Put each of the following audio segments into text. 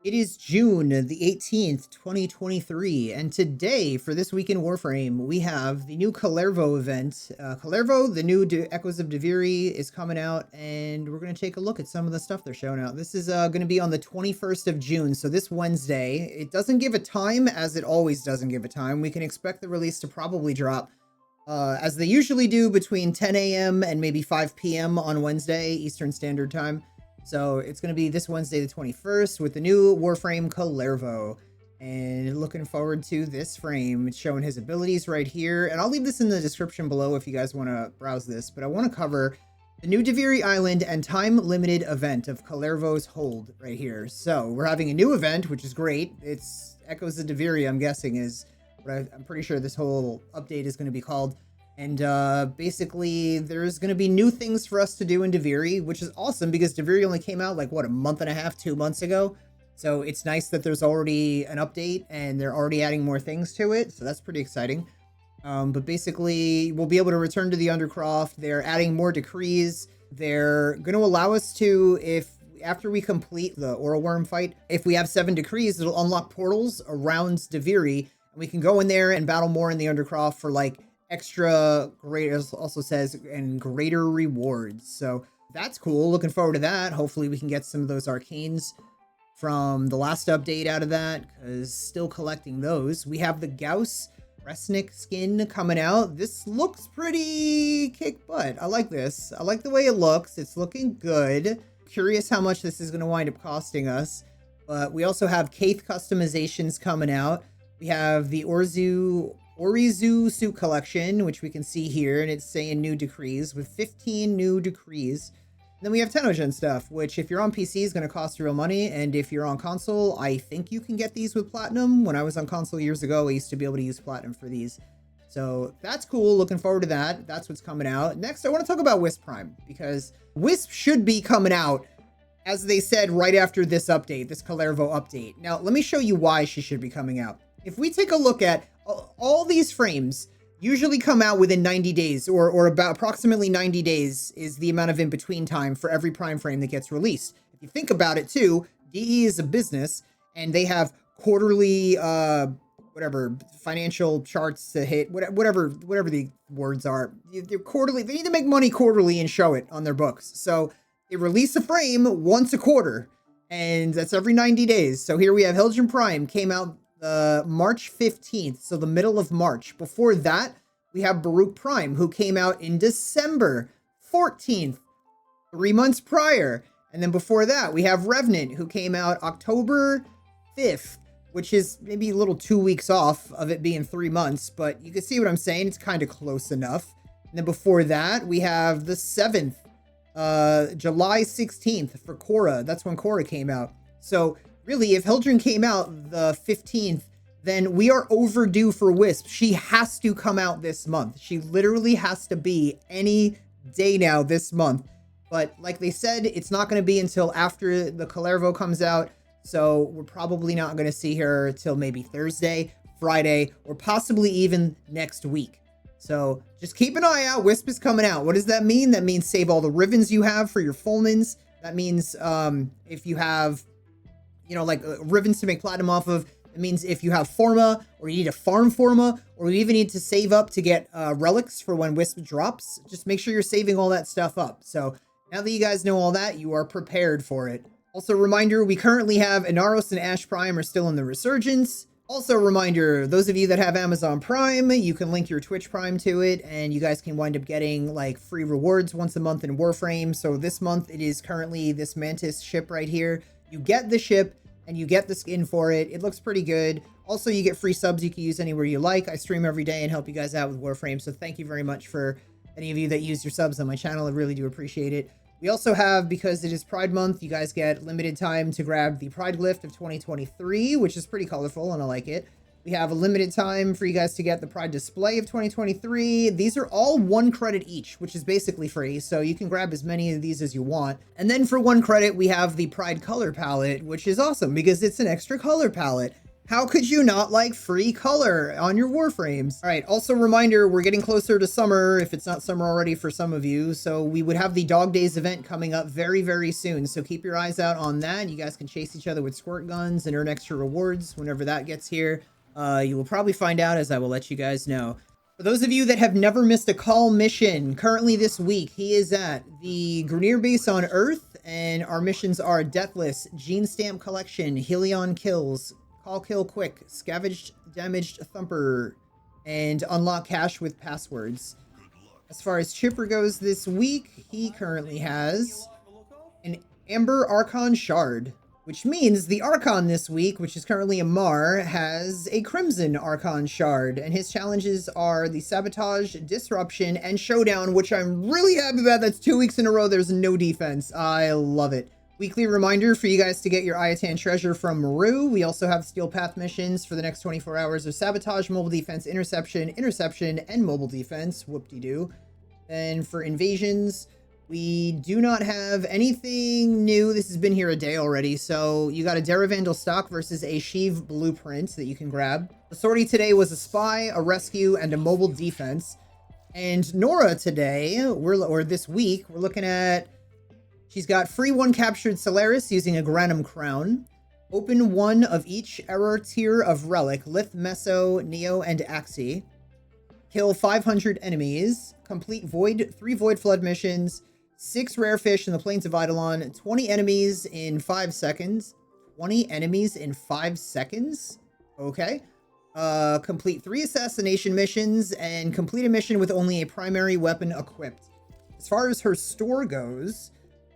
It is June the 18th, 2023, and today, for this week in Warframe, we have the new Kullervo event. Kullervo, the new Echoes of Duviri, is coming out, and we're going to take a look at some of the stuff they're showing out. This is going to be on the 21st of June, so this Wednesday. It doesn't give a time, as it always doesn't give a time. We can expect the release to probably drop, as they usually do, between 10 a.m. and maybe 5 p.m. on Wednesday, Eastern Standard Time. So it's going to be this Wednesday, the 21st, with the new Warframe Kullervo. And looking forward to this frame. It's showing his abilities right here. And I'll leave this in the description below if you guys want to browse this. But I want to cover the new Duviri Island and time-limited event of Kullervo's Hold right here. So we're having a new event, which is great. It's Echoes of Duviri, I'm guessing, is what I'm pretty sure this whole update is going to be called. And basically, there's going to be new things for us to do in Duviri, which is awesome because Duviri only came out like, what, a month and a half, 2 months ago? So it's nice that there's already an update and they're already adding more things to it. So that's pretty exciting. But basically, we'll be able to return to the Undercroft. They're adding more decrees. They're going to allow us to, after we complete the Aura Worm fight, if we have 7 decrees, it'll unlock portals around Duviri. And we can go in there and battle more in the Undercroft for like extra great, as also says, and greater rewards. So that's cool. Looking forward to that. Hopefully we can get some of those arcanes from the last update out of that, because still collecting those. We have the Gauss Resnick skin coming out. This looks pretty kick butt. I like this. I like the way it looks. It's looking good. Curious how much this is going to wind up costing us. But we also have Kaith customizations coming out. We have the Orizu suit collection, which we can see here, and it's saying new decrees with 15 new decrees. And then we have Tenogen stuff, which if you're on PC is going to cost real money, and if you're on console, I think you can get these with Platinum. When I was on console years ago, I used to be able to use Platinum for these. So that's cool. Looking forward to that. That's what's coming out. Next, I want to talk about Wisp Prime, because Wisp should be coming out, as they said, right after this update, this Kullervo update. Now, let me show you why she should be coming out. If we take a look at all these frames usually come out within 90 days or about approximately 90 days is the amount of in-between time for every prime frame that gets released. If you think about it too, DE is a business and they have quarterly, whatever, financial charts to hit, whatever the words are. They're quarterly. They need to make money quarterly and show it on their books. So they release a frame once a quarter and that's every 90 days. So here we have Hildren Prime came out March 15th, so the middle of March. Before that, we have Baruch Prime, who came out in December 14th, 3 months prior. And then before that, we have Revenant, who came out October 5th, which is maybe a little 2 weeks off of it being 3 months, but you can see what I'm saying. It's kind of close enough. And then before that, we have the 7th, July 16th for Korra. That's when Korra came out. So really, if Hildren came out the 15th, then we are overdue for Wisp. She has to come out this month. She literally has to be any day now this month. But like they said, it's not going to be until after the Kullervo comes out. So we're probably not going to see her till maybe Thursday, Friday, or possibly even next week. So just keep an eye out. Wisp is coming out. What does that mean? That means save all the ribbons you have for your Fulmins. That means if you have, you know, like ribbons to make platinum off of. It means if you have Forma, or you need to farm Forma, or you even need to save up to get relics for when Wisp drops, just make sure you're saving all that stuff up. So now that you guys know all that, you are prepared for it. Also, reminder, we currently have Inaros and Ash Prime are still in the Resurgence. Also, reminder, those of you that have Amazon Prime, you can link your Twitch Prime to it, and you guys can wind up getting like free rewards once a month in Warframe. So this month, it is currently this Mantis ship right here. You get the ship, and you get the skin for it. It looks pretty good. Also, you get free subs you can use anywhere you like. I stream every day and help you guys out with Warframe, so thank you very much for any of you that use your subs on my channel. I really do appreciate it. We also have, because it is Pride Month, you guys get limited time to grab the Pride Glyph of 2023, which is pretty colorful, and I like it. We have a limited time for you guys to get the Pride Display of 2023. These are all 1 credit each, which is basically free, so you can grab as many of these as you want. And then for 1 credit, we have the Pride Color Palette, which is awesome because it's an extra color palette. How could you not like free color on your Warframes? All right, also reminder, we're getting closer to summer, if it's not summer already for some of you. So we would have the Dog Days event coming up very, very soon. So keep your eyes out on that. You guys can chase each other with squirt guns and earn extra rewards whenever that gets here. You will probably find out as I will let you guys know. For those of you that have never missed a call mission, currently this week, he is at the Grineer base on Earth, and our missions are Deathless, Gene Stamp Collection, Helion Kills, Call Kill Quick, Scavenged Damaged Thumper, and Unlock Cache with Passwords. As far as Chipper goes this week, he currently has an Amber Archon Shard, which means the Archon this week, which is currently a Mar, has a Crimson Archon Shard, and his challenges are the Sabotage, Disruption, and Showdown, which I'm really happy about. That's 2 weeks in a row there's no defense. I love it. Weekly reminder for you guys to get your Ayatan treasure from Maru. We also have Steel Path missions for the next 24 hours of Sabotage, Mobile Defense, Interception, and Mobile Defense. Whoop-de-doo. And for invasions, we do not have anything new. This has been here a day already. So you got a Daravandal stock versus a Sheev blueprint that you can grab. The sortie today was a Spy, a Rescue, and a Mobile Defense. And Nora today, or this week, we're looking at... She's got free 1 captured Solaris using a Granum Crown. Open 1 of each error tier of Relic, Lith, Meso, Neo, and Axie. Kill 500 enemies. Complete 3 Void Flood missions. 6 rare fish in the Plains of Eidolon. 20 enemies in 5 seconds. 20 enemies in 5 seconds? Okay. Complete 3 assassination missions and complete a mission with only a primary weapon equipped. As far as her store goes...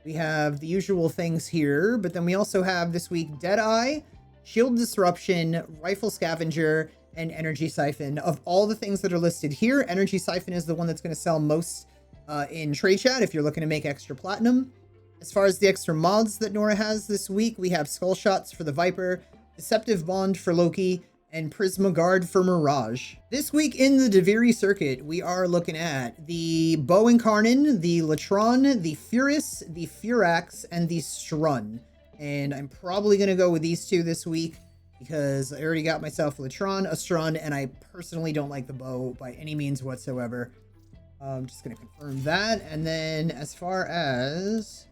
We have the usual things here, but then we also have this week Deadeye, Shield Disruption, Rifle Scavenger, and Energy Siphon. Of all the things that are listed here, Energy Siphon is the one that's going to sell most in Trade Chat if you're looking to make extra platinum. As far as the extra mods that Nora has this week, we have Skull Shots for the Viper, Deceptive Bond for Loki, and Prisma Guard for Mirage. This week in the Duviri circuit, we are looking at the Bow Incarnon, the Latron, the Furus, the Furax, and the Strun. And I'm probably going to go with these 2 this week because I already got myself a Latron, a Strun, and I personally don't like the bow by any means whatsoever. I'm just going to confirm that. And then as far as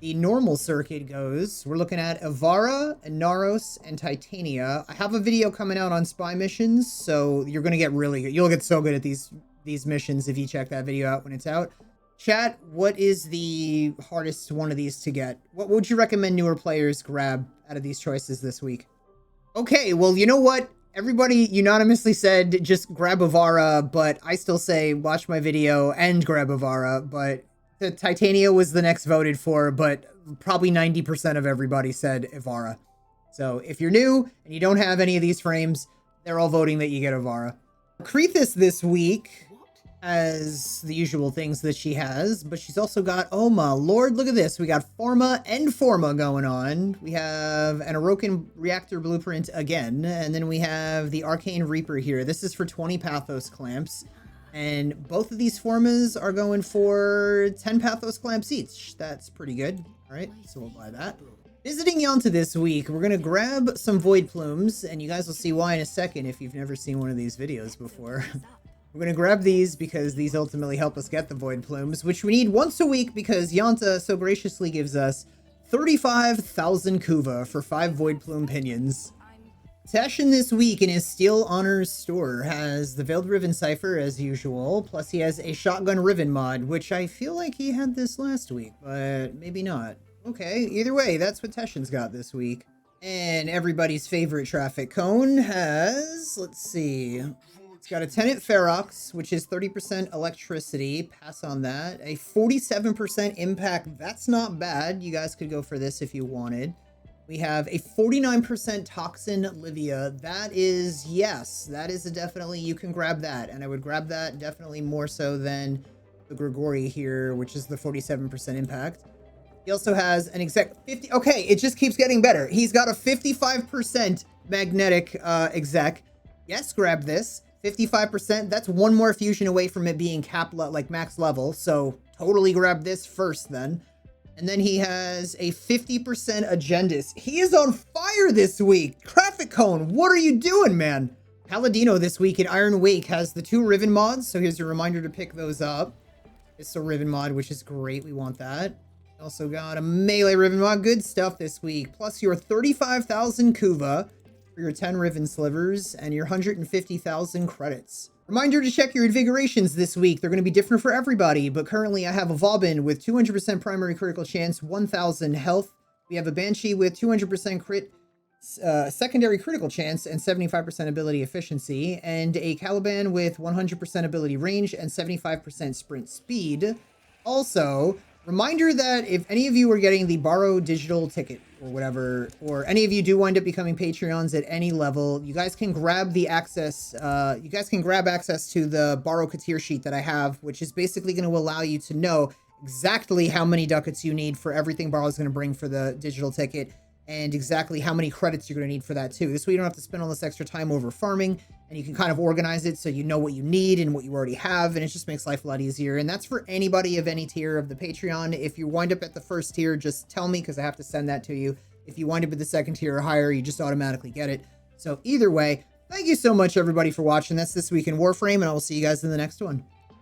the normal circuit goes, we're looking at Ivara, Naros, and Titania. I have a video coming out on spy missions, so you're going to get really good. You'll get so good at these missions if you check that video out when it's out. Chat, what is the hardest one of these to get? What would you recommend newer players grab out of these choices this week? Okay, well, you know what? Everybody unanimously said just grab Ivara, but I still say watch my video and grab Ivara, but... The Titania was the next voted for, but probably 90% of everybody said Ivara. So if you're new and you don't have any of these frames, they're all voting that you get Ivara. Krethis this week has the usual things that she has, but she's also got, oh my lord, look at this. We got Forma and Forma going on. We have an Orokin Reactor Blueprint again, and then we have the Arcane Reaper here. This is for 20 Pathos Clamps. And both of these formas are going for 10 Pathos Clamps each. That's pretty good. All right, so we'll buy that. Visiting Yonta this week, we're going to grab some Void Plumes, and you guys will see why in a second if you've never seen one of these videos before. We're going to grab these because these ultimately help us get the Void Plumes, which we need once a week because Yonta so graciously gives us 35,000 Kuva for 5 Void Plume Pinions. Tashin this week in his Steel Honors store has the Veiled Riven Cipher as usual, plus he has a Shotgun Riven mod, which I feel like he had this last week, but maybe not. Okay, either way, that's what Tashin's got this week. And everybody's favorite traffic cone has, let's see, it's got a Tenant Ferox, which is 30% electricity, pass on that. A 47% impact, that's not bad. You guys could go for this if you wanted. We have a 49% Toxin Livia. That is, yes, that is a definitely, you can grab that. And I would grab that definitely more so than the Grigori here, which is the 47% impact. He also has an exact 50, okay, it just keeps getting better. He's got a 55% magnetic exec. Yes, grab this. 55%, that's one more fusion away from it being like max level. So totally grab this first then. And then he has a 50% Agendus. He is on fire this week. Craft Traffic Cone, what are you doing, man? Paladino this week in Iron Wake has the 2 Riven mods, so here's a reminder to pick those up. It's a Riven mod, which is great. We want that. Also got a melee Riven mod. Good stuff this week. Plus your 35,000 Kuva for your 10 Riven slivers and your 150,000 credits. Reminder to check your invigorations this week. They're going to be different for everybody, but currently I have a Vauban with 200% primary critical chance, 1,000 health. We have a Banshee with 200% crit, secondary critical chance and 75% ability efficiency, and a Caliban with 100% ability range and 75% sprint speed. Also, reminder that if any of you are getting the borrow digital ticket or whatever, or any of you do wind up becoming Patreons at any level, you guys can grab the access, access to the borrow Katir sheet that I have, which is basically going to allow you to know exactly how many ducats you need for everything borrow is going to bring for the digital ticket, and exactly how many credits you're going to need for that too. This way you don't have to spend all this extra time over farming, and you can kind of organize it so you know what you need and what you already have, and it just makes life a lot easier. And that's for anybody of any tier of the Patreon. If you wind up at the first tier, just tell me because I have to send that to you. If you wind up at the second tier or higher, you just automatically get it. So either way, thank you so much everybody for watching. That's This Week in Warframe, and I will see you guys in the next one.